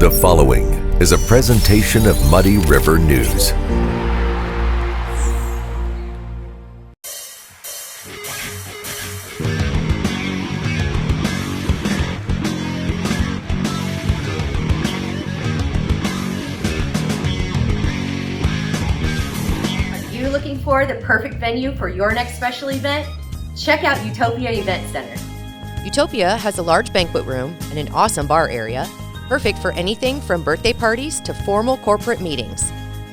The following is a presentation of Muddy River News. Are you looking for the perfect venue for your next special event? Check out Utopia Event Center. Utopia has a large banquet room and an awesome bar area, perfect for anything from birthday parties to formal corporate meetings.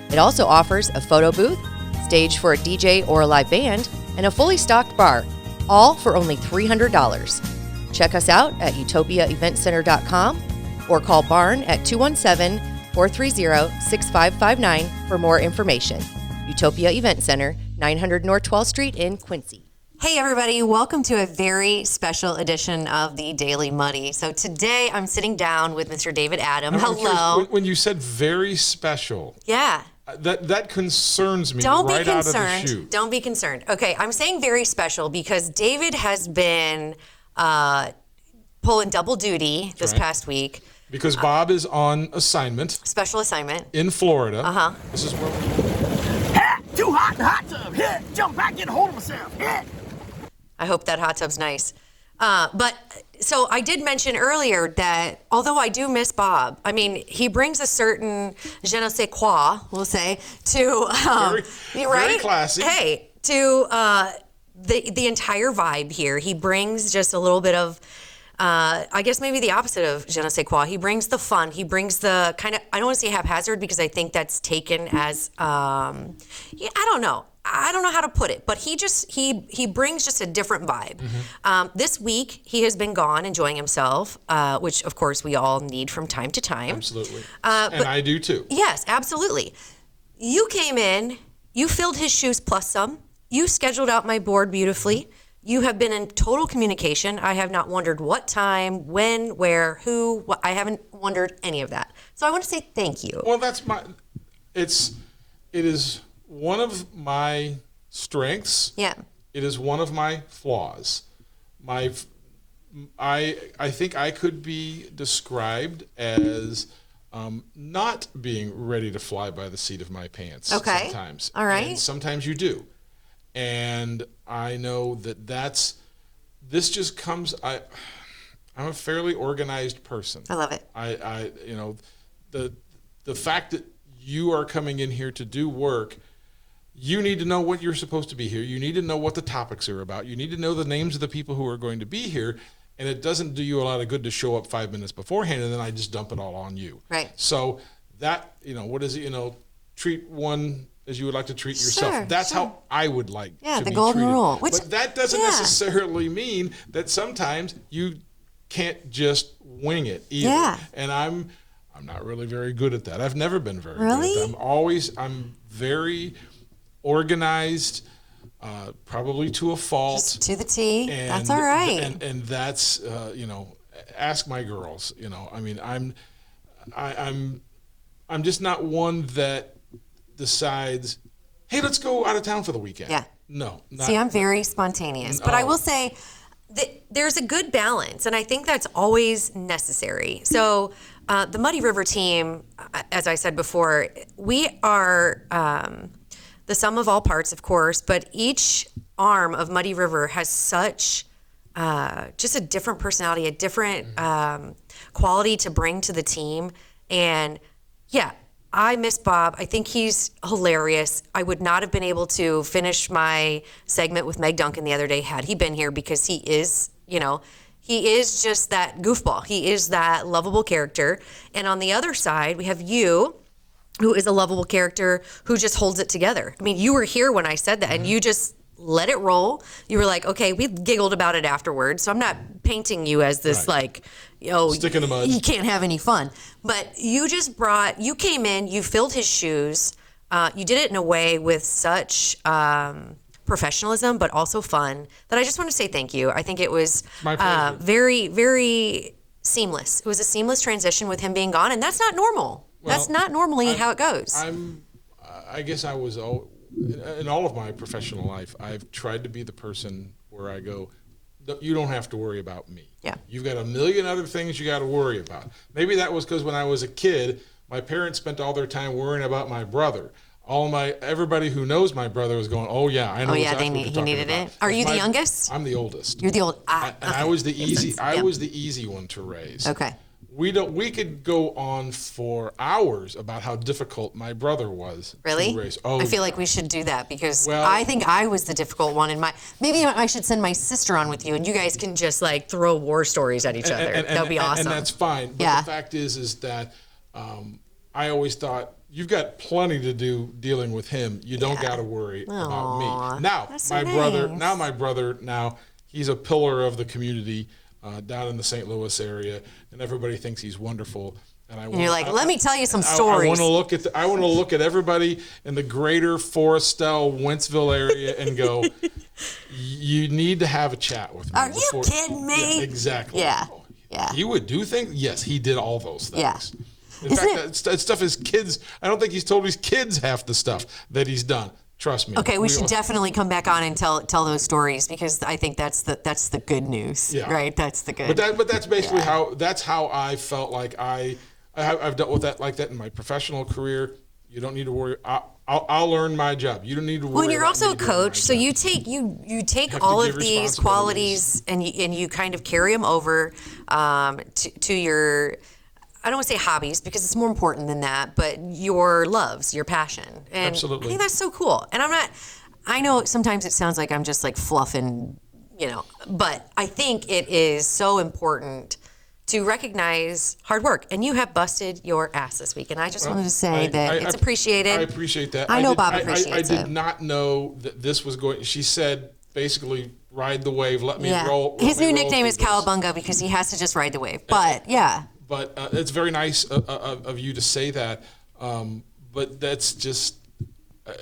It also offers a photo booth, stage for a DJ or a live band, and a fully stocked bar, all for only $300. Check us out at utopiaeventcenter.com or call Barn at 217-430-6559 for more information. Utopia Event Center, 900 North 12th Street in Quincy. Hey everybody, welcome to a very special edition of the Daily Muddy. So today I'm sitting down with Mr. David Adam. Hello. When you said very special, Yeah. that concerns me. Don't right be out of the concerned. chute. Don't be concerned. Okay, I'm saying very special because David has been pulling double duty this past week. Because Bob is on assignment Special assignment. in Florida. Uh-huh. This is where Too hot in the hot tub. Hit. Jump back, get a hold of myself. Hit. I hope that hot tub's nice. But so I did mention earlier that although I do miss Bob, I mean, he brings a certain je ne sais quoi, we'll say, to, very classy. Hey, to the entire vibe here. He brings just a little bit of, I guess maybe the opposite of je ne sais quoi. He brings the fun. He brings the kind of, I don't want to say haphazard because I think that's taken as, I don't know. I don't know how to put it, but he brings just a different vibe. Mm-hmm. This week, he has been gone enjoying himself, which, of course, we all need from time to time. Absolutely. But and I do too. Yes, absolutely. You came in, you filled his shoes plus some. You scheduled out my board beautifully. You have been in total communication. I have not wondered what time, when, where, who. What, I haven't wondered any of that. So I want to say thank you. Well, it is one of my strengths. Yeah. It is one of my flaws. I think I could be described as not being ready to fly by the seat of my pants. Okay. Sometimes. All right. And sometimes you do. And I know this just comes. I'm a fairly organized person. I love it. The fact that you are coming in here to do work, you need to know what you're supposed to be here. You need to know what the topics are about. You need to know the names of the people who are going to be here. And it doesn't do you a lot of good to show up 5 minutes beforehand and then I just dump it all on you. Right. So that, what is it, treat one as you would like to treat yourself. Sure, That's sure. how I would like to the be golden treated. rule. But that doesn't necessarily mean that sometimes you can't just wing it either. Yeah. And I'm not really very good at that. I've never been very Really? good at that. I'm very organized, probably to a fault. Just to the T. And, That's all right. And that's, ask my girls. I'm just not one that decides, hey, let's go out of town for the weekend. Yeah. No. See, I'm very spontaneous, but I will say that there's a good balance, and I think that's always necessary. So the Muddy River team, as I said before, we are the sum of all parts, of course, but each arm of Muddy River has such just a different personality, a different quality to bring to the team. And yeah, I miss Bob. I think he's hilarious. I would not have been able to finish my segment with Meg Duncan the other day had he been here because he is just that goofball. He is that lovable character. And on the other side, we have you, who is a lovable character who just holds it together. I mean, you were here when I said that, and you just let it roll. You were like, okay, we giggled about it afterwards. So I'm not painting you as this stick in the mud. You can't have any fun. But you came in, you filled his shoes. You did it in a way with such professionalism, but also fun that I just want to say thank you. I think it was My pleasure. very, very seamless. It was a seamless transition with him being gone, and that's not normal. That's not normally how it goes. I guess I was in all of my professional life, I've tried to be the person where I go, you don't have to worry about me. Yeah. You've got a million other things you got to worry about. Maybe that was because when I was a kid, my parents spent all their time worrying about my brother. Everybody who knows my brother was going, oh yeah, I know. Oh yeah, exactly what he you're needed talking it. about. Are you the youngest? I'm the oldest. You're the old. And I was the easy. I Yeah. was the easy one to raise. Okay. We could go on for hours about how difficult my brother was Really? to raise. Oh, I feel like we should do that because Well- I think I was the difficult one. Maybe I should send my sister on with you, and you guys can just like throw war stories at each other. That would be awesome. And that's fine. But Yeah. the fact is that I always thought you've got plenty to do dealing with him. You don't got to worry about me. Now that's so my nice. brother, he's a pillar of the community down in the St. Louis area, and everybody thinks he's wonderful. And you're like, let me tell you some I stories. want to look at everybody in the greater Forestell, Wentzville area and go, you need to have a chat with me. Are you kidding me? Yeah, exactly. Yeah. Yeah. He would do things? Yes, he did all those things. Yeah. In fact, that stuff his kids, I don't think he's told his kids half the stuff that he's done. Trust me. Okay, we should definitely come back on and tell those stories because I think that's the good news, right? That's the good. But that's basically how I felt like I've dealt with that like that in my professional career. You don't need to worry. I'll learn my job. You don't need to worry. Well, and you're about also me a doing my coach, so job. you take Have all to of give these qualities and you kind of carry them over to your. I don't want to say hobbies because it's more important than that, but your loves, your passion. And Absolutely. I think that's so cool. And I know sometimes it sounds like I'm just like fluffing, but I think it is so important to recognize hard work. And you have busted your ass this week. And I just wanted to say that it's appreciated. I appreciate that. I know Bob appreciates it. I did not know that this was going. She said basically, ride the wave. Let me roll. His new nickname is Cowabunga because he has to just ride the wave. But yeah. But it's very nice of you to say that. But that's just,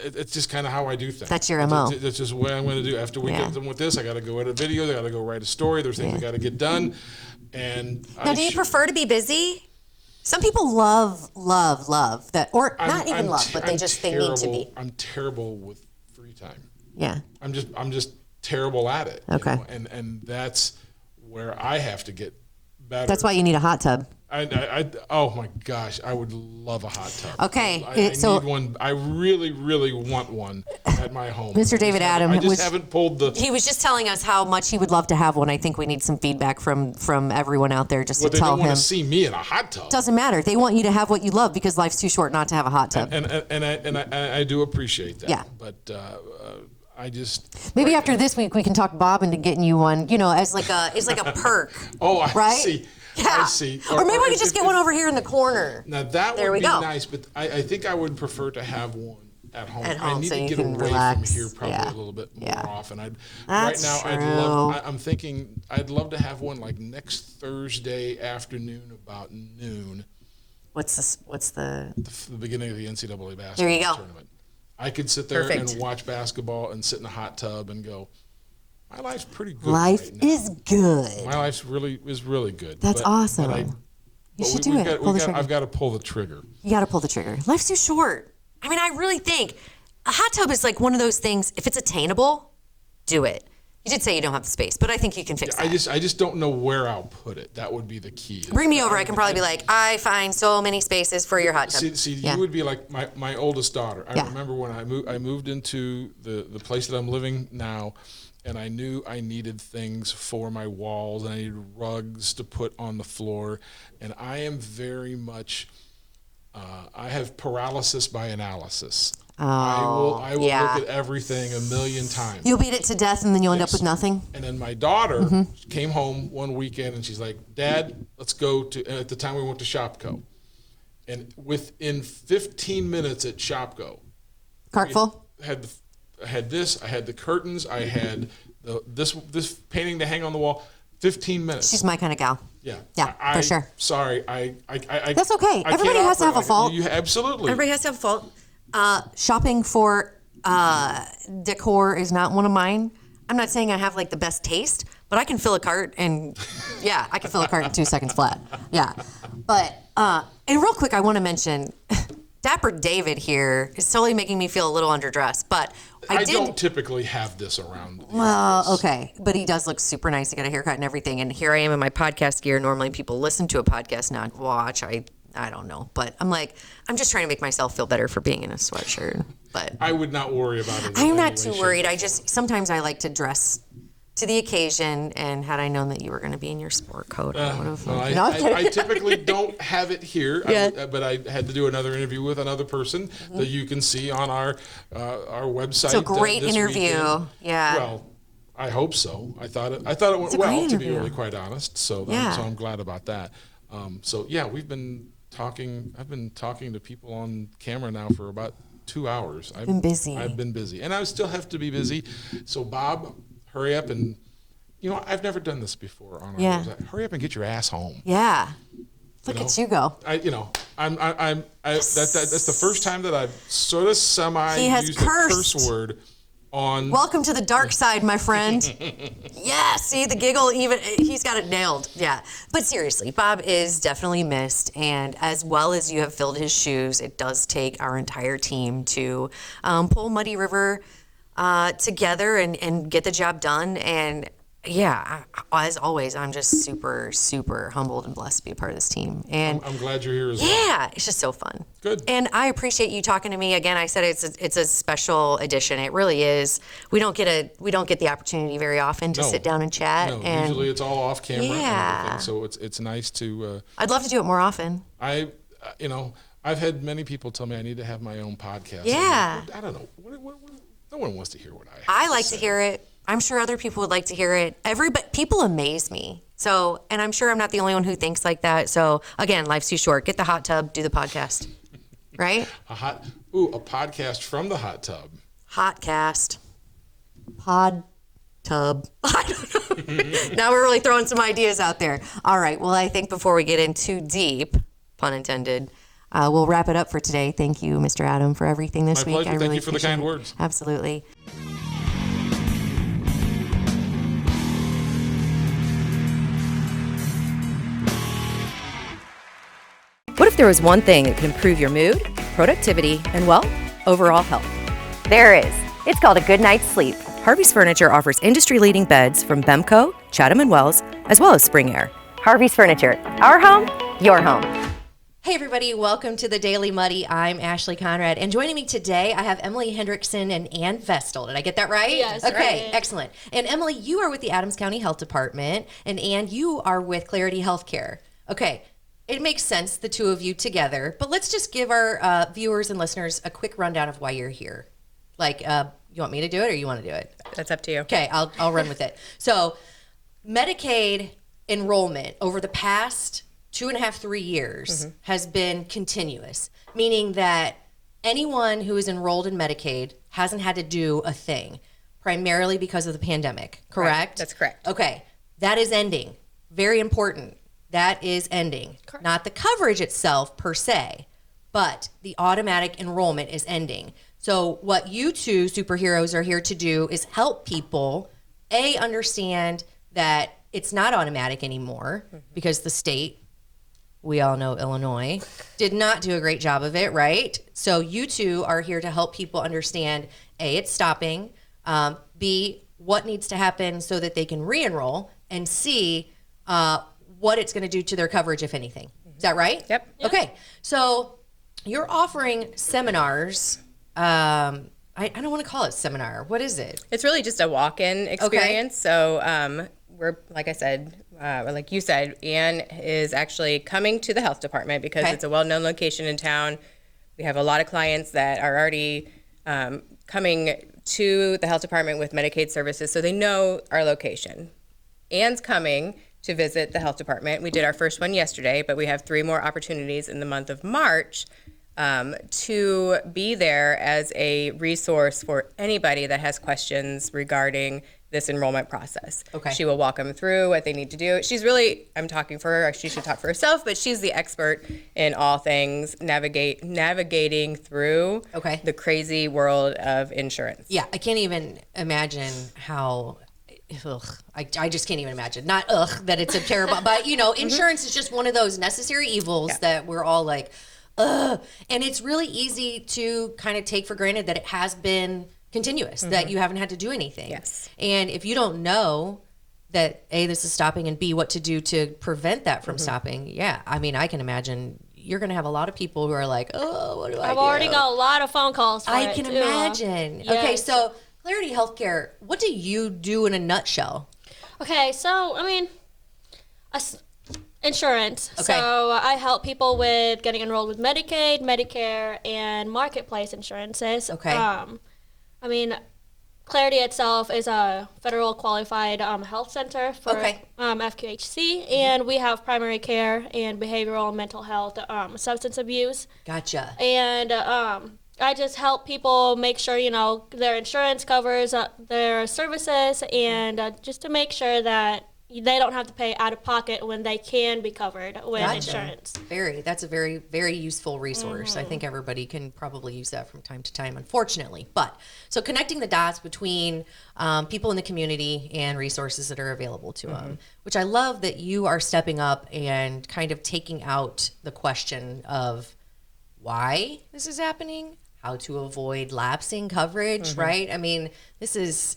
it's just kind of how I do things. That's your MO. That's just what I'm going to do. After we get done with this, I got to go edit videos. I got to go write a story. There's things I got to get done. And now, do you prefer to be busy? Some people love that, or not even love, but they need to be. I'm terrible with free time. Yeah. I'm just terrible at it. Okay. And that's where I have to get better. That's why you need a hot tub. Oh my gosh, I would love a hot tub. Okay, I so need one. I really, really want one at my home. Mr. David Adam, I just haven't pulled the. He was just telling us how much he would love to have one. I think we need some feedback from everyone out there just to They tell don't want him. to see me in a hot tub. Doesn't matter. They want you to have what you love because life's too short not to have a hot tub. And I do appreciate that. Yeah. But I just Maybe after this week we can talk Bob into getting you one. As like a perk. I right? see. Yeah. I see. Or maybe we could just if- get one over here in the corner. Now that There would we be go. nice, but I think I would prefer to have one at home. At I home, need so to you get can away relax. from here probably Yeah. a little bit more Yeah. often. That's I'm thinking I'd love to have one like next Thursday afternoon about noon. What's the The beginning of the NCAA basketball There you go. tournament. I could sit there Perfect. and watch basketball and sit in a hot tub and go, my life's pretty good. life right now. is good. My life's really good. That's awesome. You should do it. Pull the trigger. I've got to pull the trigger. You got to pull the trigger. Life's too short. I mean, I really think a hot tub is like one of those things. If it's attainable, do it. You did say you don't have the space, but I think you can fix that. I just don't know where I'll put it. That would be the key. Bring me over. I can probably be like, I find so many spaces for your hot tub. See, Yeah. you would be like my oldest daughter. I Yeah. remember when I moved into the place that I'm living now, and I knew I needed things for my walls, and I needed rugs to put on the floor, and I am very much. I have paralysis by analysis. I will yeah. look at everything a million times. You'll beat it to death, and then you'll end up with nothing. And then my daughter Mm-hmm. came home one weekend and she's like, Dad, let's go to, and at the time we went to Shopko. And within 15 minutes at Shopko, Cart full? I had this, I had the curtains, I had this painting to hang on the wall. 15 minutes. She's my kind of gal. Yeah. Yeah, for sure. Sorry, That's okay. I Everybody can't has to have a operate. fault. You absolutely. Everybody has to have a fault. Shopping for decor is not one of mine. I'm not saying I have like the best taste, but I can fill a cart and I can fill a cart in 2 seconds flat. Yeah. But and real quick, I want to mention Dapper David here is totally making me feel a little underdressed, but I don't typically have this around. Well, okay, but he does look super nice. He got a haircut and everything, and here I am in my podcast gear. Normally people listen to a podcast, not watch. I don't know, but I'm just trying to make myself feel better for being in a sweatshirt. But I would not worry about it. I'm not too worried. Sometimes I like to dress to the occasion, and had I known that you were going to be in your sport coat, I would have. I typically don't have it here, but I had to do another interview with another person that you can see on our website. It's a great interview. Weekend. Yeah. Well, I hope so. I thought it went well, to be really quite honest. So I'm glad about that. We've been talking. I've been talking to people on camera now for about 2 hours. I've been busy, and I still have to be busy. So Bob, hurry up and, I've never done this before on our website. Hurry up and get your ass home. Yeah. Look at you go. That's the first time that I've sort of used a curse word on. Welcome to the dark side, my friend. Yeah, see the giggle, he's got it nailed. Yeah. But seriously, Bob is definitely missed, and as well as you have filled his shoes, it does take our entire team to pull Muddy River together and get the job done. And as always, I'm just super, super humbled and blessed to be a part of this team. And I'm glad you're here as well. Yeah, it's just so fun. Good. And I appreciate you talking to me. Again, I said it's a special edition. It really is. We don't get the opportunity very often to sit down and chat. No, and usually it's all off camera. And everything, so it's nice to. I'd love to do it more often. I've had many people tell me I need to have my own podcast. Yeah. I don't know. No one wants to hear what I have I like to hear it. I'm sure other people would like to hear it. People amaze me. So, and I'm sure I'm not the only one who thinks like that. So, again, life's too short. Get the hot tub, do the podcast. Right? A podcast from the hot tub. Hotcast. Pod tub. I don't know. Now we're really throwing some ideas out there. All right. Well, I think before we get in too deep, pun intended, we'll wrap it up for today. Thank you, Mr. Adam, for everything this week. My pleasure. Thank you for the kind words. Absolutely. What if there was one thing that could improve your mood, productivity, and, overall health? There is. It's called a good night's sleep. Harvey's Furniture offers industry-leading beds from Bemco, Chatham & Wells, as well as Spring Air. Harvey's Furniture. Our home, your home. Hey everybody, welcome to the Daily Muddy. I'm Ashley Conrad, and joining me today, I have Emily Hendrickson and Anne Vestal. Did I get that right? Yes. Okay, right. Excellent. And Emily, you are with the Adams County Health Department, and Anne, you are with Clarity Healthcare. Okay. It makes sense, the two of you together, but let's just give our viewers and listeners a quick rundown of why you're here. You want me to do it or you want to do it? That's up to you. Okay, I'll run with it. So, Medicaid enrollment over the past 2.5, 3 years has been continuous, meaning that anyone who is enrolled in Medicaid hasn't had to do a thing, primarily because of the pandemic, correct? Right. That's correct. Okay, that is ending. Very important. That is ending. Correct. Not the coverage itself per se, but the automatic enrollment is ending. So what you two superheroes are here to do is help people, understand that it's not automatic anymore because the state, we all know Illinois, did not do a great job of it, right? So you two are here to help people understand, A, it's stopping, B, what needs to happen so that they can re-enroll, and C, what it's going to do to their coverage, if anything. Is that right? Yep. Okay. So you're offering seminars. I don't want to call it seminar. What is it? It's really just a walk-in experience. So we're, like I said, like you said, Anne is actually coming to the health department because it's a well-known location in town. We have a lot of clients that are already coming to the health department with Medicaid services, so they know our location. Anne's coming to visit the health department. We did our first one yesterday, but we have 3 more opportunities in the month of March to be there as a resource for anybody that has questions regarding this enrollment process. Okay. She will walk them through what they need to do. She's really, I'm talking for her, she should talk for herself, but she's the expert in all things navigating through the crazy world of insurance. Yeah, I can't even imagine how... I just can't even imagine. Not that it's a terrible, but insurance is just one of those necessary evils that we're all like, ugh. And it's really easy to kind of take for granted that it has been continuous, that you haven't had to do anything. Yes. And if you don't know that A, this is stopping, and B, what to do to prevent that from stopping, yeah, I mean, I can imagine you're going to have a lot of people who are like, oh, what do I do? I've already got a lot of phone calls for I it, can too. imagine. Yes. Okay, so Clarity Healthcare, what do you do in a nutshell? Okay, so, I mean, insurance. Okay. So I help people with getting enrolled with Medicaid, Medicare, and marketplace insurances. Okay. I mean, Clarity itself is a federal qualified health center for FQHC, and we have primary care and behavioral and mental health, substance abuse. Gotcha. And I just help people make sure, their insurance covers their services, and just to make sure that they don't have to pay out of pocket when they can be covered with insurance. That's a very, very useful resource. I think everybody can probably use that from time to time, unfortunately. But so connecting the dots between people in the community and resources that are available to them, which I love that you are stepping up and kind of taking out the question of why this is happening, how to avoid lapsing coverage, right? I mean, it's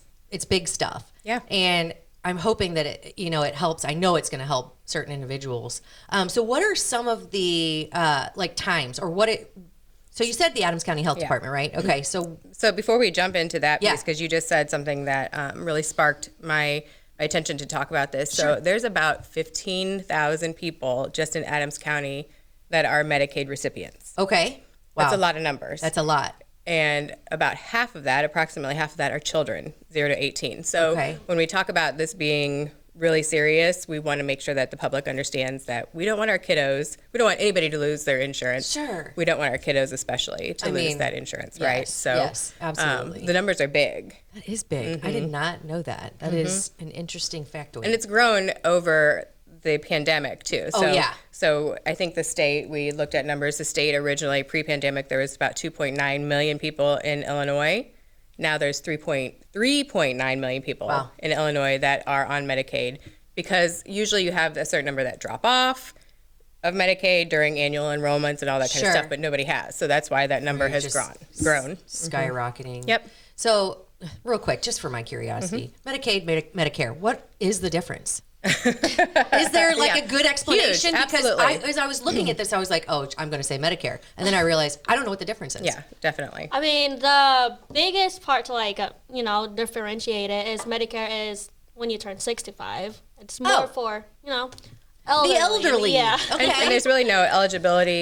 big stuff. Yeah. And I'm hoping that it helps. I know it's going to help certain individuals. So what are some of the times or so you said the Adams County Health Department, right? Okay. So before we jump into that piece, because you just said something that really sparked my attention to talk about this. So there's about 15,000 people just in Adams County that are Medicaid recipients. Okay. Wow. That's a lot of numbers. That's a lot. And about approximately half of that are children, 0 to 18. So when we talk about this being really serious, we want to make sure that the public understands that we don't want we don't want anybody to lose their insurance. Sure. We don't want our kiddos especially to lose that insurance, right? So yes, absolutely. The numbers are big. That is big. I did not know that. That is an interesting factoid. And it's grown over the pandemic too. So I think the state, we looked at numbers, the state originally pre-pandemic, there was about 2.9 million people in Illinois. Now there's 3.9 million people in Illinois that are on Medicaid, because usually you have a certain number that drop off of Medicaid during annual enrollments and all that kind of stuff, but nobody has. So that's why that number has grown. Skyrocketing. Yep. So real quick, just for my curiosity, Medicaid, Medicare, what is the difference? Is there a good explanation? Huge, because as I was looking at this, I was like, oh, I'm going to say Medicare. And then I realized I don't know what the difference is. Yeah, definitely. I mean, the biggest part to differentiate it is Medicare is when you turn 65. It's more for, elderly. The elderly. Yeah. Okay. And there's really no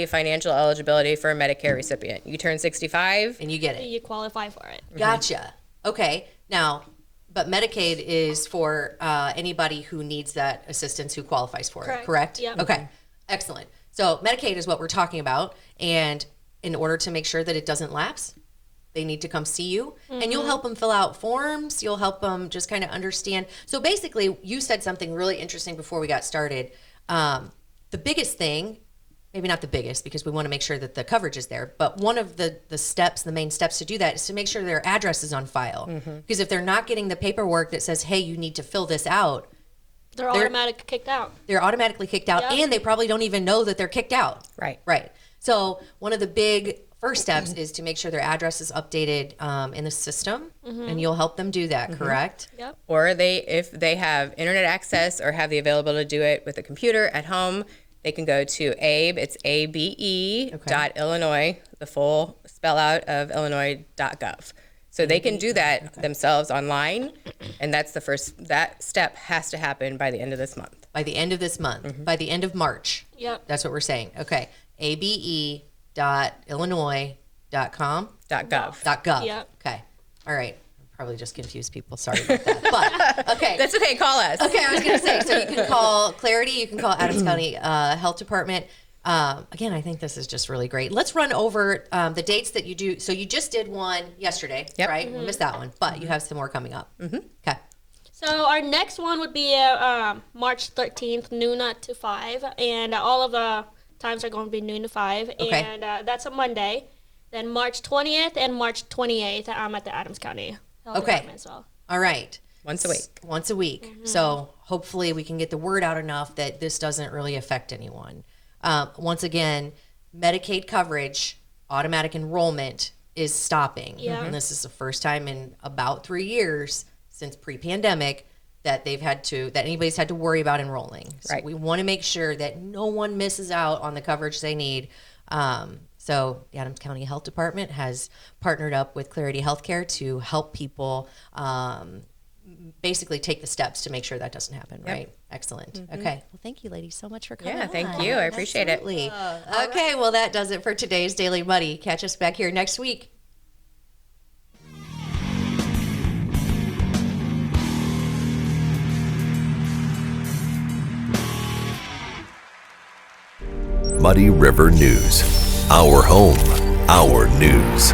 financial eligibility for a Medicare recipient. You turn 65 and you get it. You qualify for it. Gotcha. Okay. Now, but Medicaid is for anybody who needs that assistance who qualifies for it, correct? Yeah. Okay, excellent. So Medicaid is what we're talking about, and in order to make sure that it doesn't lapse, they need to come see you, and you'll help them fill out forms. You'll help them just kind of understand. So basically, you said something really interesting before we got started. The biggest thing, maybe not the biggest, because we want to make sure that the coverage is there, but one of the main steps to do that is to make sure their address is on file. Because if they're not getting the paperwork that says, hey, you need to fill this out, they're automatically kicked out. They're automatically kicked out, and they probably don't even know that they're kicked out. Right. So one of the big first steps is to make sure their address is updated in the system, and you'll help them do that, correct? Yep. Or if they have internet access or have the availability to do it with a computer at home, they can go to ABE, it's ABE.Illinois, the full spell out of Illinois.gov. So they can do that themselves online, and that's the first, that step has to happen by the end of this month. By the end of this month, by the end of March. Yep. That's what we're saying. Okay. ABE.Illinois.com? .gov. Yep. Okay. All right. Probably just confused people. Sorry about that. But okay. That's okay. Call us. Okay, I was going to say, so you can call Clarity, you can call Adams County Health Department. Again, I think this is just really great. Let's run over the dates that you do. So you just did one yesterday, right? We missed that one, but you have some more coming up. Okay. So our next one would be March 13th, noon to 5, and all of the times are going to be noon to 5, and that's a Monday. Then March 20th and March 28th, I'm at the Adams County Health Department as well. All right. Once a week. Once a week. So hopefully we can get the word out enough that this doesn't really affect anyone. Once again, Medicaid coverage, automatic enrollment is stopping. Yeah. And this is the first time in about 3 years since pre-pandemic that anybody's had to worry about enrolling. So Right. we want to make sure that no one misses out on the coverage they need. So the Adams County Health Department has partnered up with Clarity Healthcare to help people basically take the steps to make sure that doesn't happen, right? Excellent. Okay. Well, thank you, ladies, so much for coming. Yeah, thank on. you. I appreciate it. Absolutely. Okay, well, that does it for today's Daily Muddy. Catch us back here next week. Muddy River News. Our home, our news.